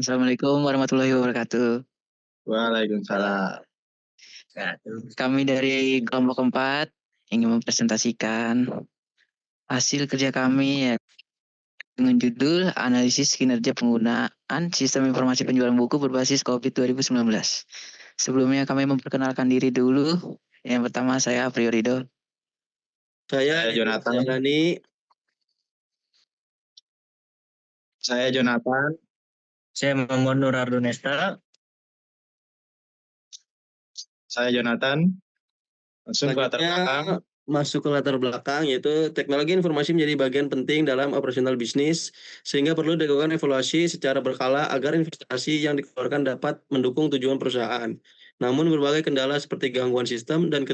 Assalamualaikum warahmatullahi wabarakatuh. Waalaikumsalam. Kami dari kelompok 4 ingin mempresentasikan hasil kerja kami ya, dengan judul Analisis Kinerja Penggunaan Sistem Informasi Penjualan Buku Berbasis COVID 2019. Sebelumnya kami memperkenalkan diri dulu. Yang pertama saya Priorido. Saya Jonathan. Saya Jonathan. Saya Muhammad Nur Ardonesta. Saya Jonathan. Langsung ke latar belakang. Masuk ke latar belakang, yaitu teknologi informasi menjadi bagian penting dalam operasional bisnis, sehingga perlu dilakukan evaluasi secara berkala agar investasi yang dikeluarkan dapat mendukung tujuan perusahaan. Namun berbagai kendala seperti gangguan sistem dan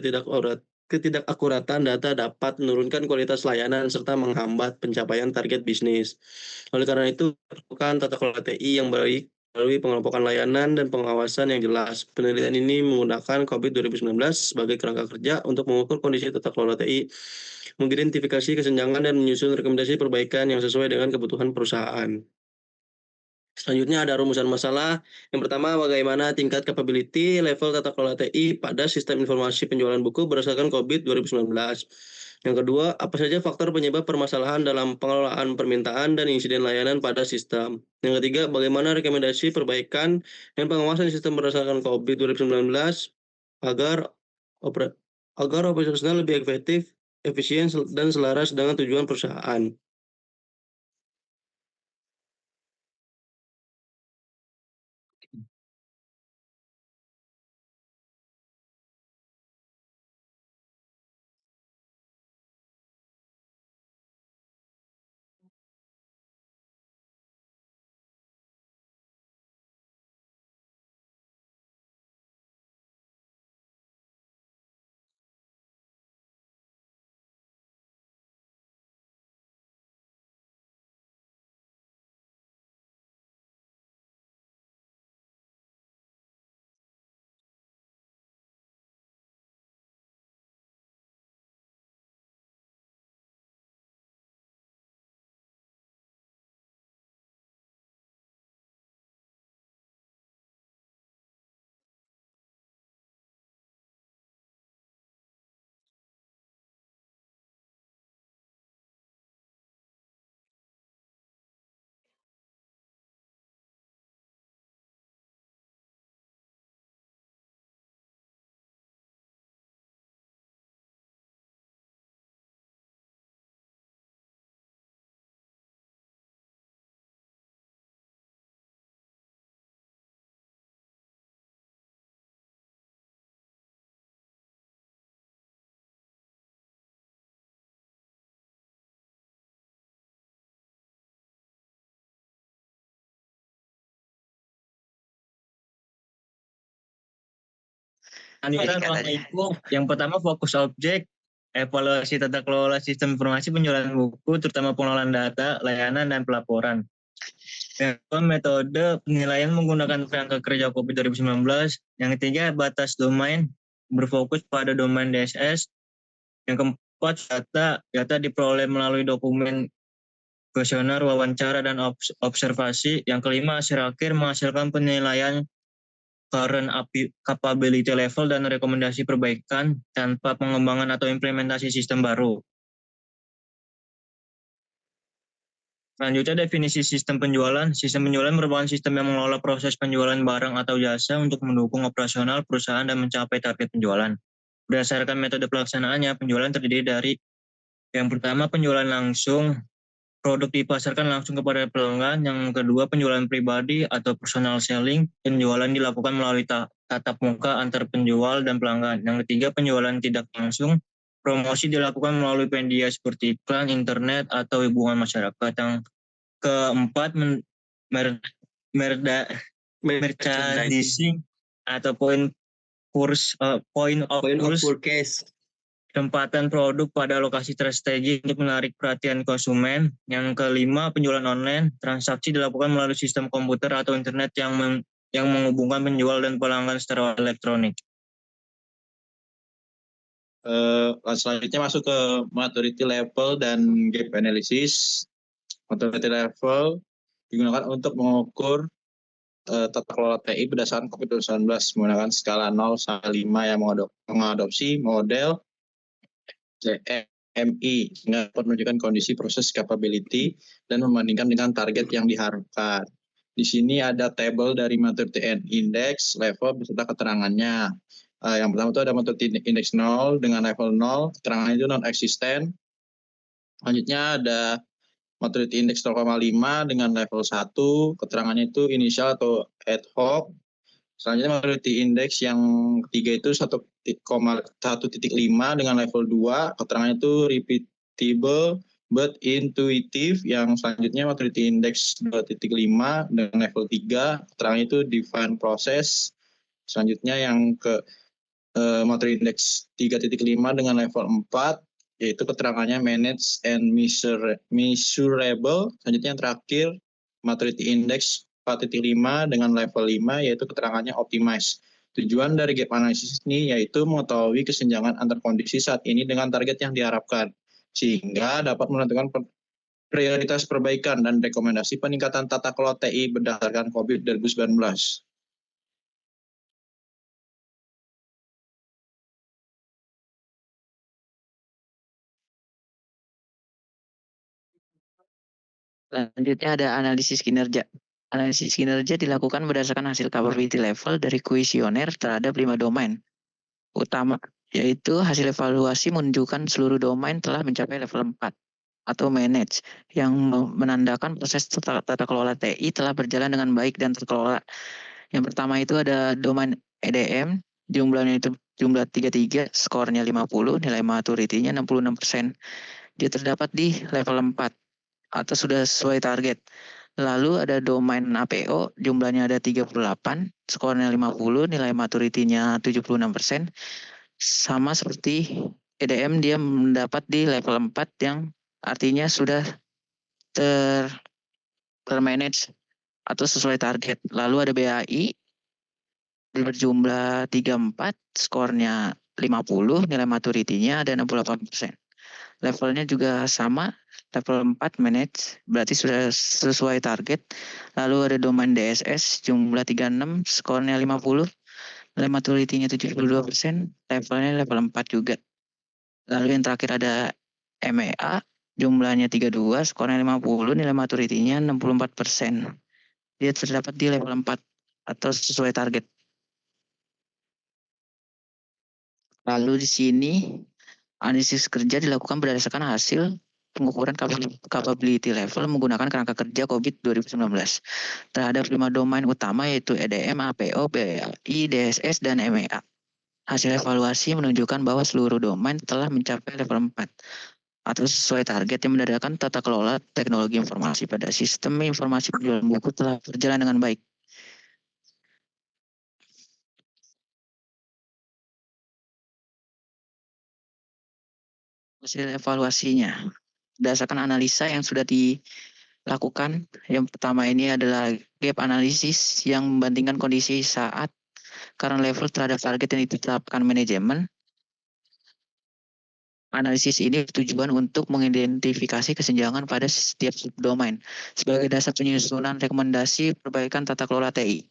ketidakakuratan data dapat menurunkan kualitas layanan serta menghambat pencapaian target bisnis. Oleh karena itu, diperlukan tata kelola TI yang baik melalui pengelompokan layanan dan pengawasan yang jelas. Penelitian ini menggunakan COVID 2019 sebagai kerangka kerja untuk mengukur kondisi tata kelola TI, mengidentifikasi kesenjangan dan menyusun rekomendasi perbaikan yang sesuai dengan kebutuhan perusahaan. Selanjutnya ada rumusan masalah. Yang pertama, bagaimana tingkat capability level tata kelola TI pada sistem informasi penjualan buku berdasarkan COVID 2019. Yang kedua, apa saja faktor penyebab permasalahan dalam pengelolaan permintaan dan insiden layanan pada sistem. Yang ketiga, bagaimana rekomendasi perbaikan dan pengawasan sistem berdasarkan COVID 2019 agar operasional lebih efektif, efisien, dan selaras dengan tujuan perusahaan. Lanjutan itu yang pertama fokus objek, evaluasi tata kelola sistem informasi penjualan buku, terutama pengelolaan data, layanan, dan pelaporan. Yang kedua, metode penilaian menggunakan kerangka kerja COVID 2019. Yang ketiga, batas domain, berfokus pada domain DSS. Yang keempat, data diperoleh melalui dokumen kuesioner, wawancara, dan observasi. Yang kelima, hasil akhir menghasilkan penilaian current capability level dan rekomendasi perbaikan tanpa pengembangan atau implementasi sistem baru. Selanjutnya, definisi sistem penjualan. Sistem penjualan merupakan sistem yang mengelola proses penjualan barang atau jasa untuk mendukung operasional perusahaan dan mencapai target penjualan. Berdasarkan metode pelaksanaannya, penjualan terdiri dari yang pertama, penjualan langsung. Produk dipasarkan langsung kepada pelanggan. Yang kedua, penjualan pribadi atau personal selling. Penjualan dilakukan melalui tatap muka antar penjual dan pelanggan. Yang ketiga, penjualan tidak langsung. Promosi dilakukan melalui media seperti iklan, internet, atau hubungan masyarakat. Yang keempat, merchandising atau point of purchase. Penempatan produk pada lokasi strategis untuk menarik perhatian konsumen. Yang kelima, penjualan online. Transaksi dilakukan melalui sistem komputer atau internet yang menghubungkan penjual dan pelanggan secara elektronik. Selanjutnya masuk ke maturity level dan gap analysis. Maturity level digunakan untuk mengukur tata kelola TI berdasarkan COVID-19 menggunakan skala 0 sampai 5 yang mengadopsi model CMI sehingga dapat menunjukkan kondisi proses capability dan membandingkan dengan target yang diharapkan. Di sini ada tabel dari maturity index, level beserta keterangannya. Yang pertama itu ada maturity index 0 dengan level 0, keterangannya itu non-existent. Selanjutnya ada maturity index 0,5 dengan level 1, keterangannya itu inisial atau ad hoc. Selanjutnya maturity index yang ketiga itu 1,1.5 dengan level 2, keterangannya itu repeatable but intuitive. Yang selanjutnya maturity index 2.5 dengan level 3, keterangannya itu define process. Selanjutnya yang ke maturity index 3.5 dengan level 4, yaitu keterangannya manage and measurable. Selanjutnya yang terakhir maturity index 4.5 dengan level 5, yaitu keterangannya optimize. Tujuan dari gap analysis ini yaitu mengetahui kesenjangan antar kondisi saat ini dengan target yang diharapkan, sehingga dapat menentukan prioritas perbaikan dan rekomendasi peningkatan tata kelola TI berdasarkan COVID-19. Selanjutnya ada analisis kinerja. Analisis kinerja dilakukan berdasarkan hasil capability level dari kuesioner terhadap 5 domain utama, yaitu hasil evaluasi menunjukkan seluruh domain telah mencapai level 4 atau manage, yang menandakan proses tata kelola TI telah berjalan dengan baik dan terkelola. Yang pertama itu ada domain EDM, jumlahnya itu jumlah 33, skornya 50, nilai maturity-nya 66%. Dia terdapat di level 4 atau sudah sesuai target. Lalu ada domain APO, jumlahnya ada 38, skornya 50, nilai maturity-nya 76%. Sama seperti EDM, dia mendapat di level 4 yang artinya sudah termanage atau sesuai target. Lalu ada BAI, berjumlah 34, skornya 50, nilai maturity-nya ada 68%. Levelnya juga sama, level 4 manage, berarti sudah sesuai target. Lalu ada domain DSS, jumlah 36, skornya 50, nilai maturity-nya 72%, levelnya level 4 juga. Lalu yang terakhir ada MEA, jumlahnya 32, skornya 50, nilai maturity-nya 64%. Dia terdapat di level 4 atau sesuai target. Lalu di sini analisis kerja dilakukan berdasarkan hasil pengukuran capability level menggunakan kerangka kerja COVID 2019 terhadap 5 domain utama yaitu EDM, APO, BAI, DSS, dan MEA. Hasil evaluasi menunjukkan bahwa seluruh domain telah mencapai level 4 atau sesuai target yang mendadakkan tata kelola teknologi informasi pada sistem informasi penjualan buku telah berjalan dengan baik. Hasil evaluasinya berdasarkan analisa yang sudah dilakukan. Yang pertama ini adalah gap analysis yang membandingkan kondisi saat current level terhadap target yang ditetapkan manajemen. Analisis ini bertujuan untuk mengidentifikasi kesenjangan pada setiap subdomain sebagai dasar penyusunan rekomendasi perbaikan tata kelola TI.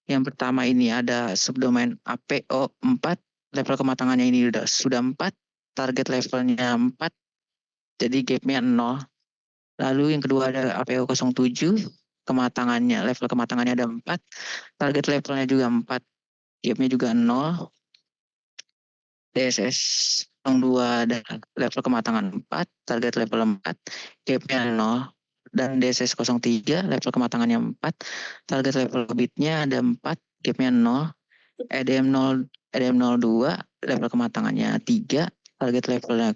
Yang pertama ini ada subdomain APO 4, level kematangannya ini sudah 4, target levelnya 4, jadi gapnya 0. Lalu yang kedua ada APO 07, level kematangannya ada 4, target levelnya juga 4, gapnya juga 0. DSS 02 ada level kematangan 4, target level 4, gapnya 0. Dan DSS 03, level kematangannya 4, target level bitnya ada 4, gapnya 0. EDM 02, level kematangannya 3, target levelnya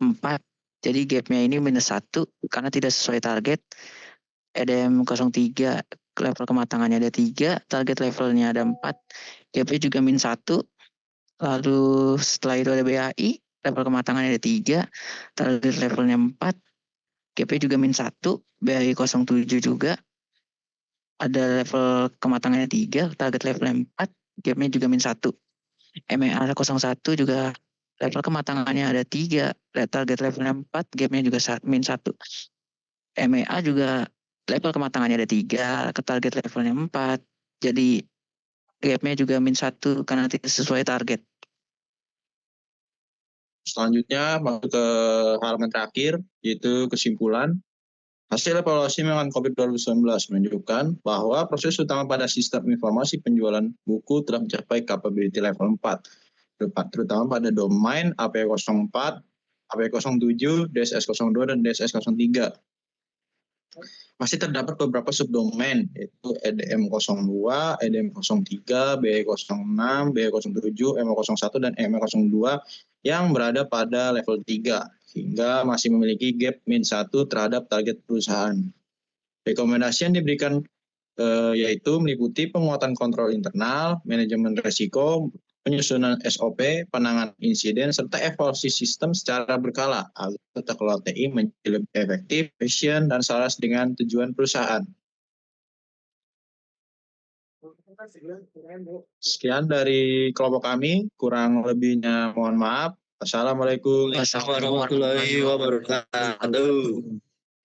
4, jadi gapnya ini -1 karena tidak sesuai target. EDM 03, level kematangannya ada 3, target levelnya ada 4, gapnya juga -1. Lalu setelah itu ada BAI, level kematangannya ada 3, target levelnya 4, gapnya juga -1. BAI 07 juga ada level kematangannya 3, target levelnya 4, gapnya juga -1. MEA 01 juga level kematangannya ada 3, target levelnya 4, gapnya juga -1. MEA juga level kematangannya ada 3, ke target levelnya 4. Jadi gapnya juga -1 karena tidak sesuai target. Selanjutnya masuk ke halaman terakhir, yaitu kesimpulan. Hasil evaluasi Mengan Covid 2019 menunjukkan bahwa proses utama pada sistem informasi penjualan buku telah mencapai capability level 4, terutama pada domain AP04, AP07, DSS02, dan DSS03. Masih terdapat beberapa subdomain, yaitu EDM02, EDM03, BE06, BE07, ME01, dan ME02 yang berada pada level 3, sehingga masih memiliki gap -1 terhadap target perusahaan. Rekomendasi yang diberikan yaitu meliputi penguatan kontrol internal, manajemen risiko, penyusunan SOP, penanganan insiden, serta evaluasi sistem secara berkala agar tata kelola TI menjadi lebih efektif, efisien, dan selaras dengan tujuan perusahaan. Sekian dari kelompok kami, kurang lebihnya mohon maaf. Assalamualaikum warahmatullahi wabarakatuh.